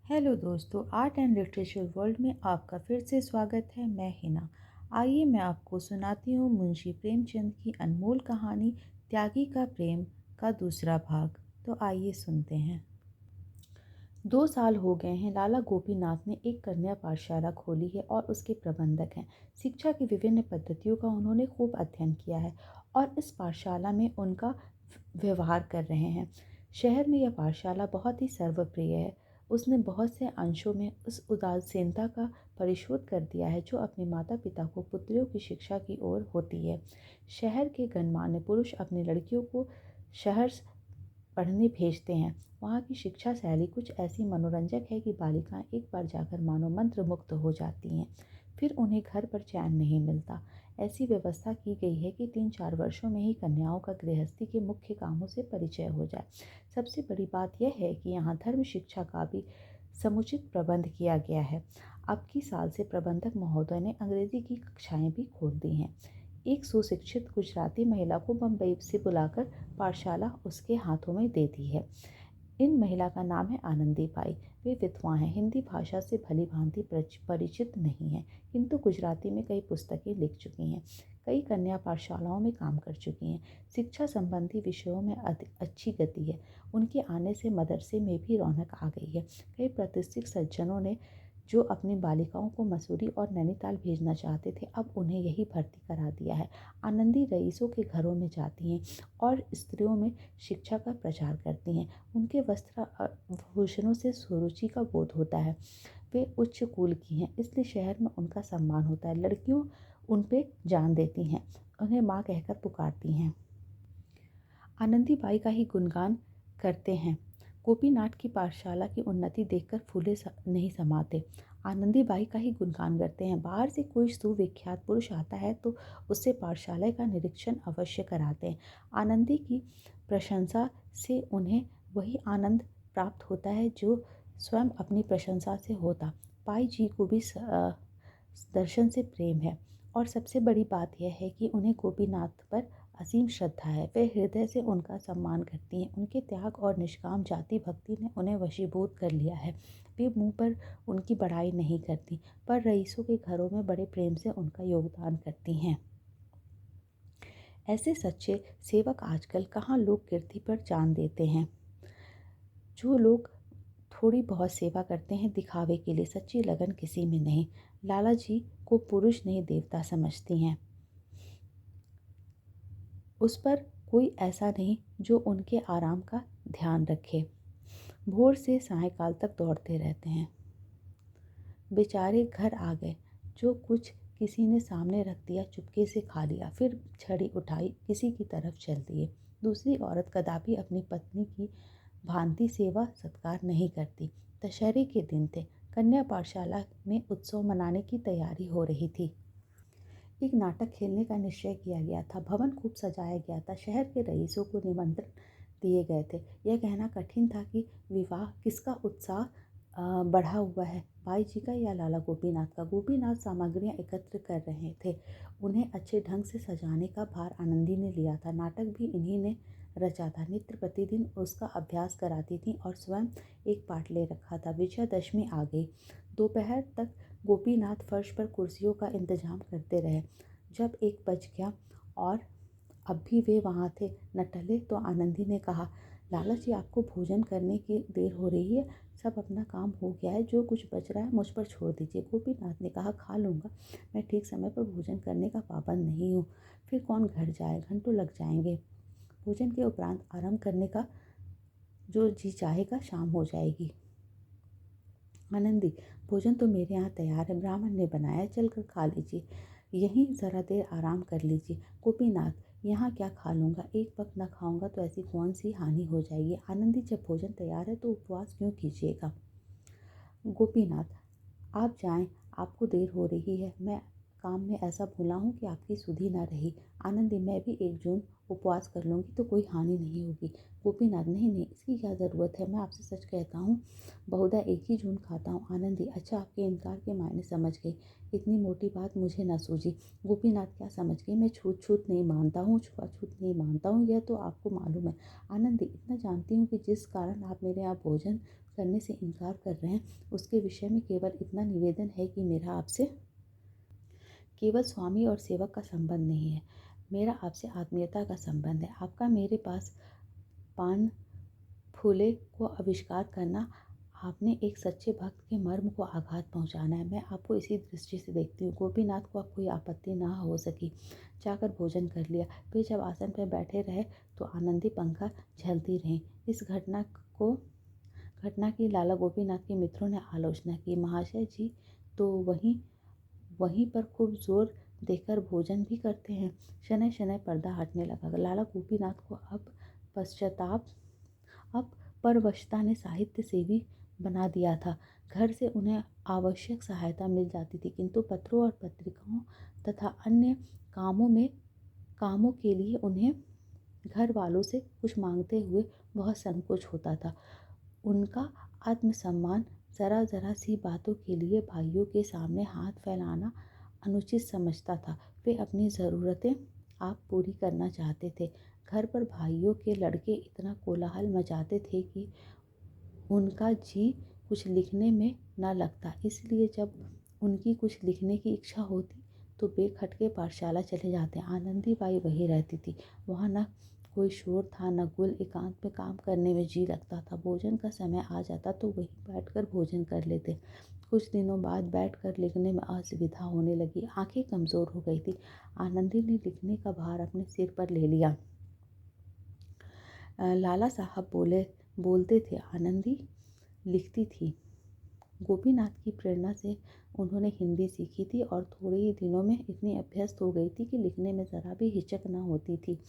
Hello दोस्तों, art and literature world में आपका फिर से स्वागत है। मैं हिना। आइए मैं आपको सुनाती हूँ मुंशी प्रेमचंद की अनमोल कहानी त्यागी का प्रेम का दूसरा भाग। तो आइए सुनते हैं। 2 साल हो गए हैं लाला गोपीनाथ ने एक कन्या पाठशाला खोली है और उसके प्रबंधक हैं। शिक्षा की विभिन्न पद्धतियों का उन्होंने खूब अध्ययन किया है और इस पाठशाला में उनका व्यवहार कर रहे हैं। शहर में यह पाठशाला बहुत ही सर्वप्रिय है। उसने बहुत से अंशों में उस उदासीनता का परिशोध कर दिया है जो अपने माता पिता को पुत्रियों की शिक्षा की ओर होती है। शहर के गणमान्य पुरुष अपनी लड़कियों को शहर पढ़ने भेजते हैं। वहाँ की शिक्षा शैली कुछ ऐसी मनोरंजक है कि बालिकाएं एक बार जाकर मानो मंत्र मुक्त हो जाती हैं। फिर उन्हें घर पर चैन नहीं मिलता। ऐसी व्यवस्था की गई है कि 3-4 वर्षों में ही कन्याओं का गृहस्थी के मुख्य कामों से परिचय हो जाए। सबसे बड़ी बात यह है कि यहाँ धर्म शिक्षा का भी समुचित प्रबंध किया गया है। अब की साल से प्रबंधक महोदय ने अंग्रेजी की कक्षाएं भी खोल दी हैं। एक सुशिक्षित गुजराती महिला को बम्बई से बुलाकर पाठशाला उसके हाथों में दे दी है। इन महिला का नाम है आनंदी बाई। वे विधवा हैं, हिंदी भाषा से भली भांति परिचित नहीं हैं, किंतु गुजराती में कई पुस्तकें लिख चुकी हैं। कई कन्या पाठशालाओं में काम कर चुकी हैं। शिक्षा संबंधी विषयों में अच्छी गति है। उनके आने से मदरसे में भी रौनक आ गई है। कई प्रतिष्ठित सज्जनों ने जो अपनी बालिकाओं को मसूरी और नैनीताल भेजना चाहते थे, अब उन्हें यही भर्ती करा दिया है। आनंदी रईसों के घरों में जाती हैं और स्त्रियों में शिक्षा का प्रचार करती हैं। उनके वस्त्र भूषणों से सुरुचि का बोध होता है। वे उच्च कुल की हैं, इसलिए शहर में उनका सम्मान होता है। लड़कियों उन पे जान देती हैं, उन्हें माँ कहकर पुकारती हैं। आनंदी बाई का ही गुणगान करते हैं। गोपीनाथ की पाठशाला की उन्नति देखकर फूले नहीं समाते। आनंदी बाई का ही गुणगान करते हैं। बाहर से कोई सुविख्यात पुरुष आता है तो उससे पाठशाला का निरीक्षण अवश्य कराते हैं। आनंदी की प्रशंसा से उन्हें वही आनंद प्राप्त होता है जो स्वयं अपनी प्रशंसा से होता। बाई जी को भी दर्शन से प्रेम है और सबसे बड़ी बात यह है कि उन्हें गोपीनाथ पर असीम श्रद्धा है। वे हृदय से उनका सम्मान करती हैं। उनके त्याग और निष्काम जाति भक्ति ने उन्हें वशीभूत कर लिया है। वे मुंह पर उनकी बड़ाई नहीं करती, पर रईसों के घरों में बड़े प्रेम से उनका योगदान करती हैं। ऐसे सच्चे सेवक आजकल कहाँ लोक कीर्ति पर जान देते हैं। जो लोग थोड़ी बहुत सेवा करते हैं दिखावे के लिए, सच्ची लगन किसी में नहीं। लाला जी को पुरुष नहीं देवता समझती हैं। उस पर कोई ऐसा नहीं जो उनके आराम का ध्यान रखे। भोर से सायंकाल तक दौड़ते रहते हैं। बेचारे घर आ गए, जो कुछ किसी ने सामने रख दिया चुपके से खा लिया, फिर छड़ी उठाई किसी की तरफ चल दिए। दूसरी औरत कदापि अपनी पत्नी की भांति सेवा सत्कार नहीं करती। दशहरे के दिन थे। कन्या पाठशाला में उत्सव मनाने की तैयारी हो रही थी। एक नाटक खेलने का निश्चय किया गया था। भवन खूब सजाया गया था। शहर के रईसों को निमंत्रण दिए गए थे। यह कहना कठिन था कि विवाह किसका उत्साह बढ़ा हुआ है, बाई जी का या लाला गोपीनाथ का। गोपीनाथ सामग्रियां एकत्र कर रहे थे। उन्हें अच्छे ढंग से सजाने का भार आनंदी ने लिया था। नाटक भी इन्हीं ने रचा था। नित्य प्रतिदिन उसका अभ्यास कराती थी और स्वयं एक पाठ ले रखा था। विजयादशमी आ गई। दोपहर तक गोपीनाथ फर्श पर कुर्सियों का इंतजाम करते रहे। जब 1 बज गया और अब भी वे वहाँ थे न टले, तो आनंदी ने कहा, लाला जी आपको भोजन करने की देर हो रही है। सब अपना काम हो गया है, जो कुछ बच रहा है मुझ पर छोड़ दीजिए। गोपीनाथ ने कहा, खा लूँगा, मैं ठीक समय पर भोजन करने का पाबंद नहीं हूँ। फिर कौन घर जाए, घंटों लग जाएंगे। भोजन के उपरांत आराम करने का जो जी चाहेगा, शाम हो जाएगी। आनंदी, भोजन तो मेरे यहाँ तैयार है, ब्राह्मण ने बनाया, चलकर खा लीजिए। यहीं ज़रा देर आराम कर लीजिए। गोपीनाथ, यहाँ क्या खा लूँगा, एक वक्त न खाऊंगा तो ऐसी कौन सी हानि हो जाएगी। आनंदी, जब भोजन तैयार है तो उपवास क्यों कीजिएगा। गोपीनाथ, आप जाएं, आपको देर हो रही है। मैं काम में ऐसा भूला हूँ कि आपकी सुधि न रही। आनंदी, मैं भी 1 जून उपवास कर लूँगी तो कोई हानि नहीं होगी। गोपीनाथ, नहीं नहीं, इसकी क्या ज़रूरत है, मैं आपसे सच कहता हूँ, बहुधा 1 ही जून खाता हूँ। आनंदी, अच्छा, आपके इनकार के मायने समझ गई। इतनी मोटी बात मुझे न सूझी। गोपीनाथ, क्या समझ गई, मैं छूत छूत नहीं मानता हूँ, छुआछूत नहीं मानता हूँ, यह तो आपको मालूम है। आनंदी, इतना जानती हूँ कि जिस कारण आप मेरे यहाँ भोजन करने से इनकार कर रहे हैं, उसके विषय में केवल इतना निवेदन है कि मेरा आपसे केवल स्वामी और सेवक का संबंध नहीं है, मेरा आपसे आत्मीयता का संबंध है। आपका मेरे पास पान फूले को आविष्कार करना, आपने एक सच्चे भक्त के मर्म को आघात पहुंचाना है। मैं आपको इसी दृष्टि से देखती हूँ। गोपीनाथ को अब कोई आपत्ति ना हो सकी। जाकर भोजन कर लिया। वे जब आसन पर बैठे रहे तो आनंदी पंखा झलती रहीं। इस घटना की लाला गोपीनाथ के मित्रों ने आलोचना की। महाशय जी तो वहीं वहीं पर खूब जोर देकर भोजन भी करते हैं। शनैः शनैः पर्दा हटने लगा। लाला गोपीनाथ को अब परवशता ने साहित्य सेवी बना दिया था। घर से उन्हें आवश्यक सहायता मिल जाती थी, किंतु पत्रों और पत्रिकाओं तथा अन्य कामों के लिए उन्हें घर वालों से कुछ मांगते हुए बहुत संकोच होता था। उनका आत्मसम्मान जरा जरा सी बातों के लिए भाइयों के सामने हाथ फैलाना अनुचित समझता था। वे अपनी ज़रूरतें आप पूरी करना चाहते थे। घर पर भाइयों के लड़के इतना कोलाहल मचाते थे कि उनका जी कुछ लिखने में न लगता। इसलिए जब उनकी कुछ लिखने की इच्छा होती तो बेखटके पाठशाला चले जाते। आनंदी बाई वहीं रहती थी। वहाँ न कोई शोर था न गुल। एकांत में काम करने में जी लगता था। भोजन का समय आ जाता तो वहीं बैठकर भोजन कर लेते। कुछ दिनों बाद बैठकर लिखने में असुविधा होने लगी। आंखें कमज़ोर हो गई थी। आनंदी ने लिखने का भार अपने सिर पर ले लिया। लाला साहब बोलते थे, आनंदी लिखती थी। गोपीनाथ की प्रेरणा से उन्होंने हिंदी सीखी थी और थोड़े ही दिनों में इतनी अभ्यस्त हो गई थी कि लिखने में ज़रा भी हिचक न होती थी।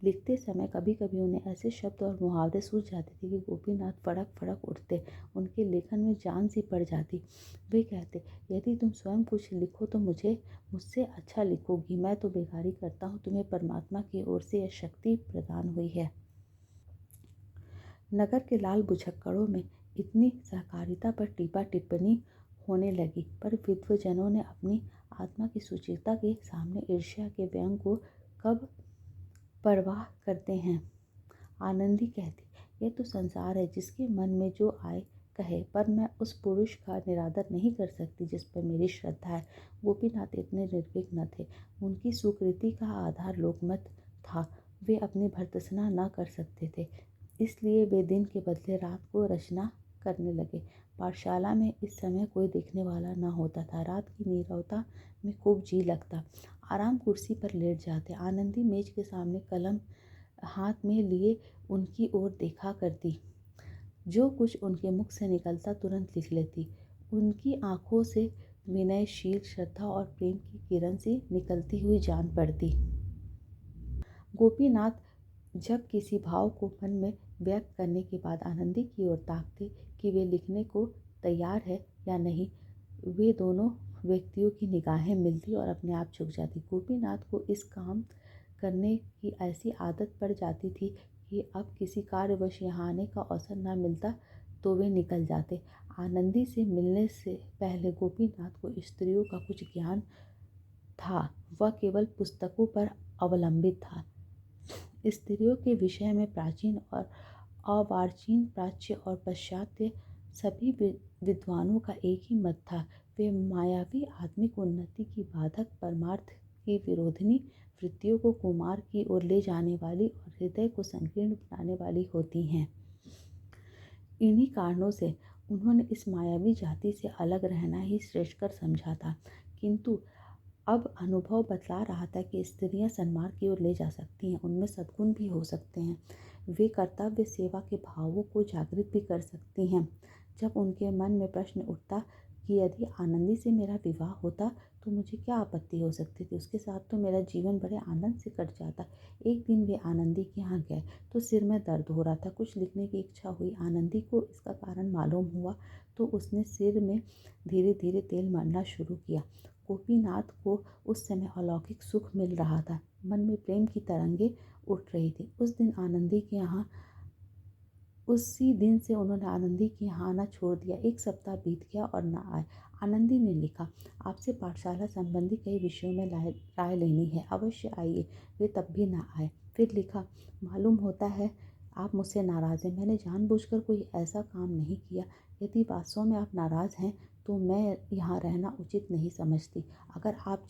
लिखते समय कभी कभी उन्हें ऐसे शब्द और मुहावरे सूझ जाते थे कि गोपीनाथ फड़क फड़क उठते। उनके लेखन में जान सी पड़ जाती। वे कहते, यदि तुम स्वयं कुछ लिखो तो मुझसे अच्छा लिखोगी। मैं तो बेगारी करता हूँ, तुम्हें परमात्मा की ओर से यह शक्ति प्रदान हुई है। नगर के लाल बुझक्कड़ों में इतनी सहकारिता पर टीपा टिप्पणी होने लगी, पर विद्वजनों ने अपनी आत्मा की सुचिरता के सामने ईर्ष्या के व्यंग को कब परवाह करते हैं। आनंदी कहती, यह तो संसार है, जिसके मन में जो आए कहे, पर मैं उस पुरुष का निरादर नहीं कर सकती जिस पर मेरी श्रद्धा है। गोपीनाथ इतने निर्भीक न थे। उनकी सुकृति का आधार लोकमत था। वे अपनी भर्त्सना न कर सकते थे, इसलिए वे दिन के बदले रात को रचना करने लगे। पाठशाला में इस समय कोई देखने वाला न होता था। रात की नीरवता में खूब जी लगता। आराम कुर्सी पर लेट जाते। आनंदी मेज के सामने कलम हाथ में लिए उनकी ओर देखा करती। जो कुछ उनके मुख से निकलता तुरंत लिख लेती। उनकी आंखों से विनयशील श्रद्धा और प्रेम की किरण सी निकलती हुई जान पड़ती। गोपीनाथ जब किसी भाव को मन में व्यक्त करने के बाद आनंदी की ओर ताकते कि वे लिखने को तैयार है या नहीं, वे दोनों व्यक्तियों की निगाहें मिलती और अपने आप झुक जाती। गोपीनाथ को इस काम करने की ऐसी आदत पड़ जाती थी कि अब किसी कार्यवश यहाँ आने का अवसर न मिलता तो वे निकल जाते। आनंदी से मिलने से पहले गोपीनाथ को स्त्रियों का कुछ ज्ञान था। वह केवल पुस्तकों पर अवलंबित था। स्त्रियों के विषय में प्राचीन और अर्वाचीन, प्राच्य और पाश्चात्य सभी विद्वानों का एक ही मत था। वे मायावी आत्मिक उन्नति की बाधक, परमार्थ की विरोधिनी, वृत्तियों को कुमार की ओर ले जाने वाली और हृदय को संकीर्ण बनाने वाली होती हैं। इन्हीं कारणों से उन्होंने इस मायावी जाति से अलग रहना ही श्रेष्ठकर समझा था। किंतु अब अनुभव बतला रहा था कि स्त्रियां सन्मार्ग की ओर ले जा सकती हैं, उनमें सद्गुण भी हो सकते हैं। वे कर्तव्य सेवा के भावों को जागृत भी कर सकती हैं। जब उनके मन में प्रश्न उठता कि यदि आनंदी से मेरा विवाह होता तो मुझे क्या आपत्ति हो सकती थी, उसके साथ तो मेरा जीवन बड़े आनंद से कट जाता। एक दिन वे आनंदी के यहाँ गए तो सिर में दर्द हो रहा था। कुछ लिखने की इच्छा हुई। आनंदी को इसका कारण मालूम हुआ तो उसने सिर में धीरे धीरे तेल मलना शुरू किया। गोपीनाथ को उस समय अलौकिक सुख मिल रहा था। मन में प्रेम की तरंगे उठ रही थी। उसी दिन से उन्होंने आनंदी के यहाँ आना छोड़ दिया। एक सप्ताह बीत गया और न आए। आनंदी ने लिखा, आपसे पाठशाला संबंधी कई विषयों में राय लेनी है, अवश्य आइए। वे तब भी न आए। फिर लिखा, मालूम होता है आप मुझसे नाराज़ हैं, मैंने जानबूझकर कोई ऐसा काम नहीं किया। यदि वास्तव में आप नाराज़ हैं तो मैं यहाँ रहना उचित नहीं समझती। अगर आप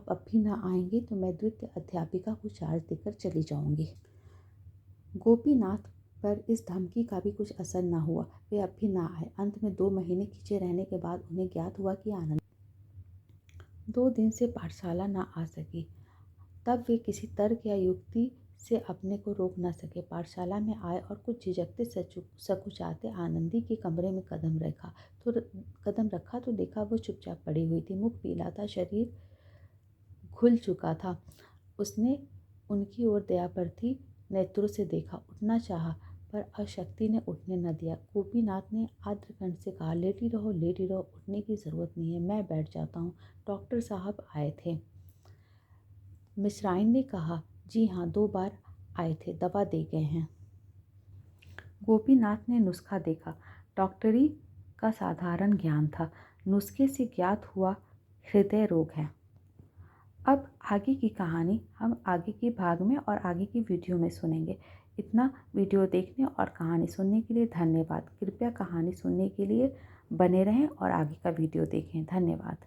अब भी ना आएंगे तो मैं द्वितीय अध्यापिका को चार्ज देकर चली जाऊंगी। गोपीनाथ पर इस धमकी का भी कुछ असर न हुआ। वे अब भी ना आए। अंत में 2 महीने खींचे रहने के बाद उन्हें ज्ञात हुआ कि आनंद 2 दिन से पाठशाला न आ सकी। तब वे किसी तर्क या युक्ति से अपने को रोक न सके। पाठशाला में आए और कुछ झिझकते सकुचाते आनंदी के कमरे में कदम रखा तो देखा वो चुपचाप पड़ी हुई थी। मुख पीला था, शरीर खुल चुका था। उसने उनकी ओर दयार्थी नेत्रों से देखा। उठना चाहा पर अशक्ति ने उठने न दिया। गोपीनाथ ने आर्द्रकंठ से कहा, लेटी रहो, उठने की ज़रूरत नहीं है, मैं बैठ जाता हूँ। डॉक्टर साहब आए थे। मिश्राइन ने कहा, जी हाँ, 2 बार आए थे, दवा दे गए हैं। गोपीनाथ ने नुस्खा देखा। डॉक्टरी का साधारण ज्ञान था। नुस्खे से ज्ञात हुआ हृदय रोग है। अब आगे की कहानी हम आगे के भाग में और आगे की वीडियो में सुनेंगे। इतना वीडियो देखने और कहानी सुनने के लिए धन्यवाद। कृपया कहानी सुनने के लिए बने रहें और आगे का वीडियो देखें। धन्यवाद।